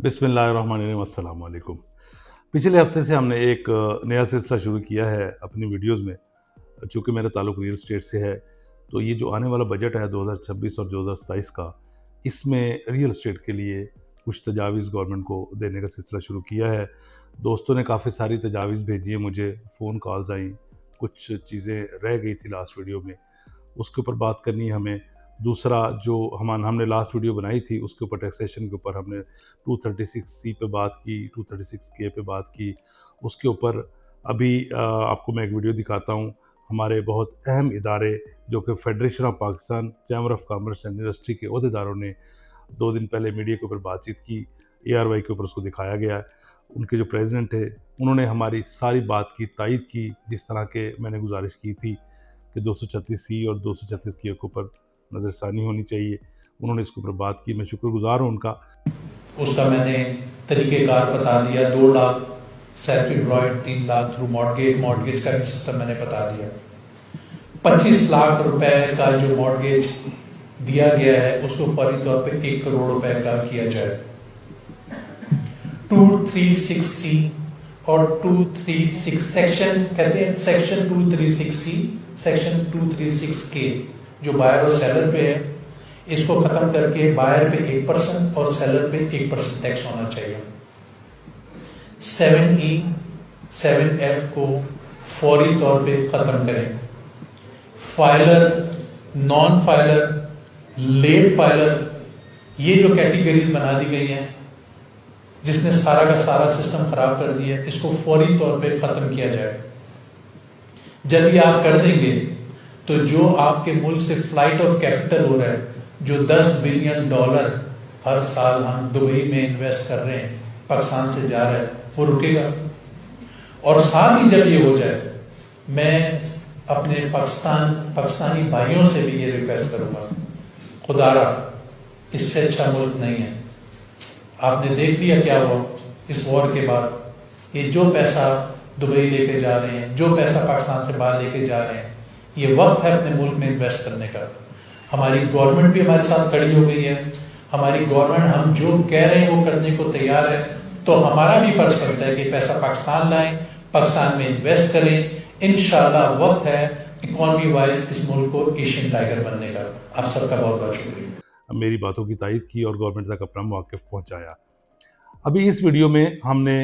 बिस्मिल्लाहिर्रहमानिर्रहीम, अस्सलाम वालेकुम। पिछले हफ्ते से हमने एक नया सिलसिला शुरू किया है अपनी वीडियोज़ में। चूँकि मेरा ताल्लुक रियल एस्टेट से है, तो ये जो आने वाला बजट है 2026 और 2027 का, इसमें रियल एस्टेट के लिए कुछ तजावीज़ गवर्नमेंट को देने का सिलसिला शुरू किया है। दोस्तों ने काफ़ी सारी तजावीज़ भेजी हैं मुझे, फ़ोन कॉल्स आईं, कुछ चीज़ें रह गई थी लास्ट वीडियो में, उसके ऊपर बात करनी है हमें। दूसरा जो हमने लास्ट वीडियो बनाई थी उसके ऊपर टैक्सेशन के ऊपर हमने 236C पे बात की, 236K पे बात की। उसके ऊपर अभी आपको मैं एक वीडियो दिखाता हूँ। हमारे बहुत अहम इदारे जो कि federation of Pakistan chamber of commerce and industry के अहदेदारों ने 2 दिन पहले मीडिया के ऊपर बातचीत की, ARY के ऊपर उसको दिखाया गया है। उनके जो प्रेसिडेंट थे, उन्होंने हमारी सारी बात की तायीद की, जिस तरह के मैंने गुजारिश की थी कि 236C और 236K के ऊपर नज़रसानी होनी चाहिए। उन्होंने इसके ऊपर बात की, मैं शुक्रगुज़ार हूँ उनका। उसका मैंने तरीक़ेकार बता दिया। 2 lakh self employed, 3 lakh through mortgage का भी सिस्टम मैंने बता दिया। 25 लाख रुपए का जो मॉर्गेज दिया गया है उसको फौरी तौर पे 1 करोड़ रुपए का किया जाए। 236C और 236 सेक्शन कहते हैं, सेक्शन 236C, सेक्शन 236K जो बायर और सेलर पे है, इसको खत्म करके बायर पे 1% और सेलर पे 1% टैक्स होना चाहिए। 7E 7F को फौरी तौर पे खत्म करें। Filer, non filer, late filer, ये जो कैटेगरीज बना दी गई हैं, जिसने सारा का सारा सिस्टम खराब कर दिया, इसको फौरी तौर पे खत्म किया जाए। जब ये आप कर देंगे तो जो आपके मुल्क से फ्लाइट ऑफ कैपिटल हो रहा है, जो $10 बिलियन हर साल हम दुबई में इन्वेस्ट कर रहे हैं, पाकिस्तान से जा रहा है, वो रुकेगा। और साथ ही जब ये हो जाए, मैं अपने पाकिस्तानी भाइयों से भी ये रिक्वेस्ट करूंगा, खुदारा इससे अच्छा मुल्क नहीं है। आपने देख लिया क्या हुआ इस वॉर के बाद। ये जो पैसा दुबई लेके जा रहे हैं, जो पैसा पाकिस्तान से बाहर लेके जा रहे हैं, ये वक्त है अपने मुल्क में इन्वेस्ट करने का। हमारी गवर्नमेंट भी हमारे साथ खड़ी हो गई है। हमारी गवर्नमेंट हम जो कह रहे हैं वो करने को तैयार है। तो हमारा भी फर्ज बनता है कि पैसा पाकिस्तान लाएं, पाकिस्तान में इन्वेस्ट करें। इंशाल्लाह वक्त है इकोनॉमी वाइज इस मुल्क को एशियन टाइगर बनने का। आप सबका बहुत बहुत शुक्रिया। मेरी बातों की तायीद की और गवर्नमेंट तक अपना मौक़िफ़ पहुँचाया। अभी इस वीडियो में हमने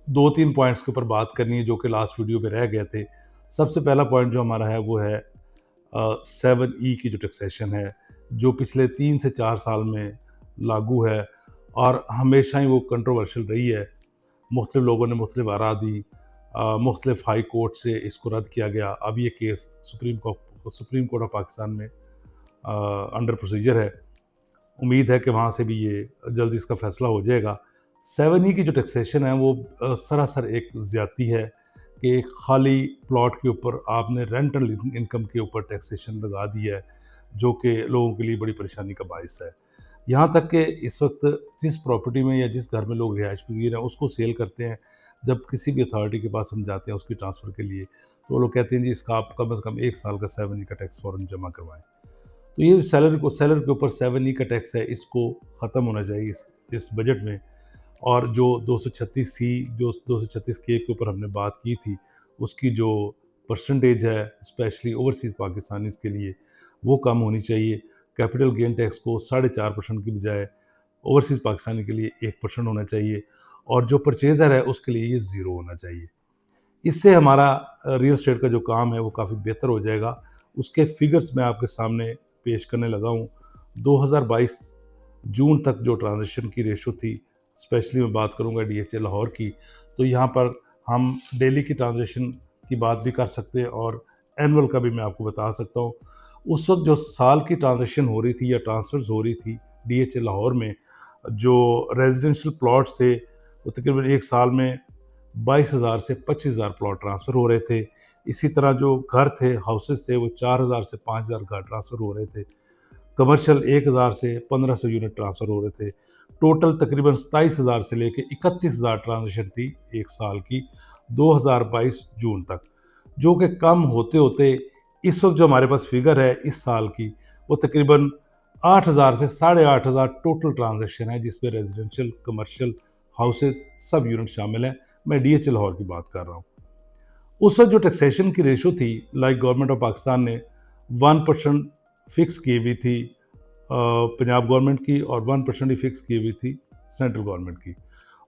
2-3 पॉइंट्स के ऊपर बात करनी है जो कि लास्ट वीडियो में रह गए थे। सबसे पहला पॉइंट जो हमारा है वो है 7E की जो टैक्सेशन है, जो पिछले 3 से 4 साल में लागू है और हमेशा ही वो कंट्रोवर्शियल रही है। मुख्तलिफ लोगों ने मुख्तलिफ आरा दी, मुख्तलिफ हाई कोर्ट से इसको रद्द किया गया। अब ये case supreme court of Pakistan में अंडर प्रोसीजर है। उम्मीद है कि वहाँ से भी ये जल्दी इसका फ़ैसला हो जाएगा। 7E की जो टैक्सेशन है वो सरासर एक ज़्यादती है कि एक खाली प्लॉट के ऊपर आपने रेंटल इनकम के ऊपर टैक्सेशन लगा दी है, जो कि लोगों के लिए बड़ी परेशानी का बायस है। यहाँ तक कि इस वक्त जिस प्रॉपर्टी में या जिस घर में लोग रिहाइश पज़ीर हैं उसको सेल करते हैं, जब किसी भी अथॉरिटी के पास हम जाते हैं उसकी ट्रांसफ़र के लिए, तो वो लोग कहते हैं जी इसका आप कम से कम 1 साल का 7E का टैक्स फ़ौरन जमा करवाएं। तो ये सेलर के ऊपर 7E का टैक्स है, इसको ख़त्म होना चाहिए इस बजट में। और जो 236C, जो 236K के ऊपर हमने बात की थी, उसकी जो परसेंटेज है स्पेशली ओवरसीज़ पाकिस्तानीज़ के लिए, वो कम होनी चाहिए। कैपिटल गेन टैक्स को 4.5% की बजाय ओवरसीज़ पाकिस्तानी के लिए 1% होना चाहिए, और जो परचेज़र है उसके लिए ये 0 होना चाहिए। इससे हमारा रियल एस्टेट का जो काम है वो काफ़ी बेहतर हो जाएगा। उसके फिगर्स मैं आपके सामने पेश करने लगा हूँ। 2022 जून तक जो ट्रांजेक्शन की रेशो थी, स्पेशली मैं बात करूँगा DHA लाहौर की, तो यहाँ पर हम डेली की ट्रांजेक्शन की बात भी कर सकते हैं और एनुअल का भी मैं आपको बता सकता हूँ। उस वक्त जो साल की ट्रांजेक्शन हो रही थी या ट्रांसफ़र्स हो रही थी DHA लाहौर में, जो रेजिडेंशियल प्लॉट थे, वो तकरीबन एक साल में 22,000 से 25,000 प्लॉट ट्रांसफ़र हो रहे थे। इसी तरह जो घर थे, हाउसेस थे, वो 4,000 से 5,000 घर ट्रांसफ़र हो रहे थे। कमर्शियल 1,000 से 1,500 यूनिट ट्रांसफ़र हो रहे थे। टोटल तकरीबन 27,000 से लेके 31,000 ट्रांजेक्शन थी एक साल की 2022 जून तक, जो कि कम होते होते इस वक्त जो हमारे पास फिगर है इस साल की, वो तकरीबन 8,000 से 8,500 टोटल ट्रांजैक्शन है, जिसमें रेजिडेंशियल, कमर्शियल, हाउसेज सब यूनिट शामिल हैं। मैं DH लाहौर की बात कर रहा हूँ। उस वक्त जो टैक्सेशन की रेशो थी, लाइक गवर्नमेंट ऑफ पाकिस्तान ने 1% फिक्स की हुई थी पंजाब गवर्नमेंट की, और 1% ही फिक्स की हुई थी सेंट्रल गवर्नमेंट की।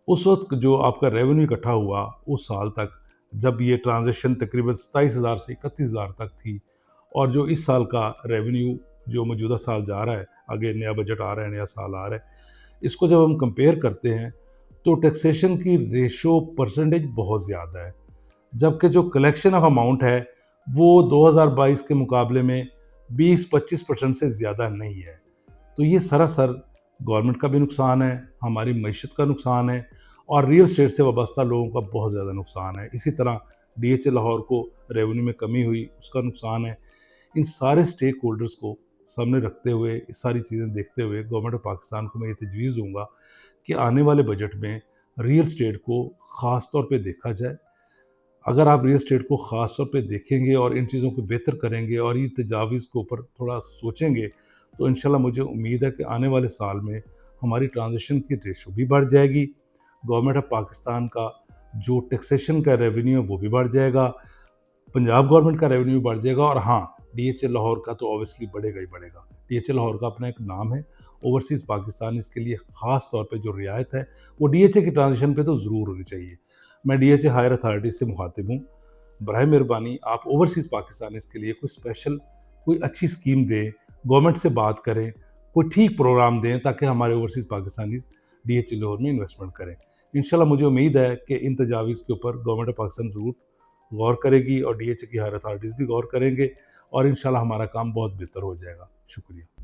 उस वक्त जो आपका रेवेन्यू इकट्ठा हुआ उस साल तक, जब ये ट्रांजेक्शन तकरीबन 27,000 से 31,000 तक थी, और जो इस साल का रेवेन्यू जो मौजूदा साल जा रहा है, आगे नया बजट आ रहा है, नया साल आ रहा है, इसको जब हम कंपेयर करते हैं तो टैक्सेशन की रेशो परसेंटेज बहुत ज़्यादा है, जबकि जो कलेक्शन ऑफ अमाउंट है वो 2022 के मुकाबले में 20-25% से ज़्यादा नहीं है। तो ये सरासर गवर्नमेंट का भी नुकसान है, हमारी मईशत का नुकसान है, और रियल स्टेट से वाबस्ता लोगों का बहुत ज़्यादा नुकसान है। इसी तरह DH लाहौर को रेवेन्यू में कमी हुई, उसका नुकसान है। इन सारे स्टेक होल्डर्स को सामने रखते हुए, इस सारी चीज़ें देखते हुए, गवर्नमेंट ऑफ पाकिस्तान को मैं ये तजवीज़ दूंगा कि आने वाले बजट में रियल स्टेट को ख़ास तौर पे देखा जाए। अगर आप रियल स्टेट को ख़ास तौर पे देखेंगे और इन चीज़ों को बेहतर करेंगे और इन तजावीज़ के ऊपर थोड़ा सोचेंगे, तो इंशाल्लाह मुझे उम्मीद है कि आने वाले साल में हमारी ट्रांज़ैक्शन की रेशो भी बढ़ जाएगी। गवर्नमेंट ऑफ पाकिस्तान का जो टैक्सेशन का रेवेन्यू है वो भी बढ़ जाएगा, पंजाब गवर्नमेंट का रेवेन्यू बढ़ जाएगा, और हाँ, DH लाहौर का तो ऑब्वियसली बढ़ेगा ही बढ़ेगा। DH लाहौर का अपना एक नाम है, ओवरसीज़ पाकिस्तान इसके लिए ख़ास तौर पे जो रियायत है वो DHA की ट्रांज़ैक्शन पे तो ज़रूर होनी चाहिए। मैं DHA हायर अथॉरिटी से मुखातिब हूँ, बराए मेहरबानी आप ओवरसीज़ पाकिस्तान इसके लिए कोई स्पेशल, कोई अच्छी स्कीम दें, गवर्नमेंट से बात करें, कोई ठीक प्रोग्राम दें, ताकि हमारे ओवरसीज़ पाकिस्तानीज़ DH लाहौर में इन्वेस्टमेंट करें। इंशाल्लाह मुझे उम्मीद है कि इन तजावीज़ के ऊपर गवर्नमेंट ऑफ पाकिस्तान ज़रूर गौर करेगी, और DH की हायर अथॉरिटीज़ भी गौर करेंगे, और इंशाल्लाह हमारा काम बहुत बेहतर हो जाएगा। शुक्रिया।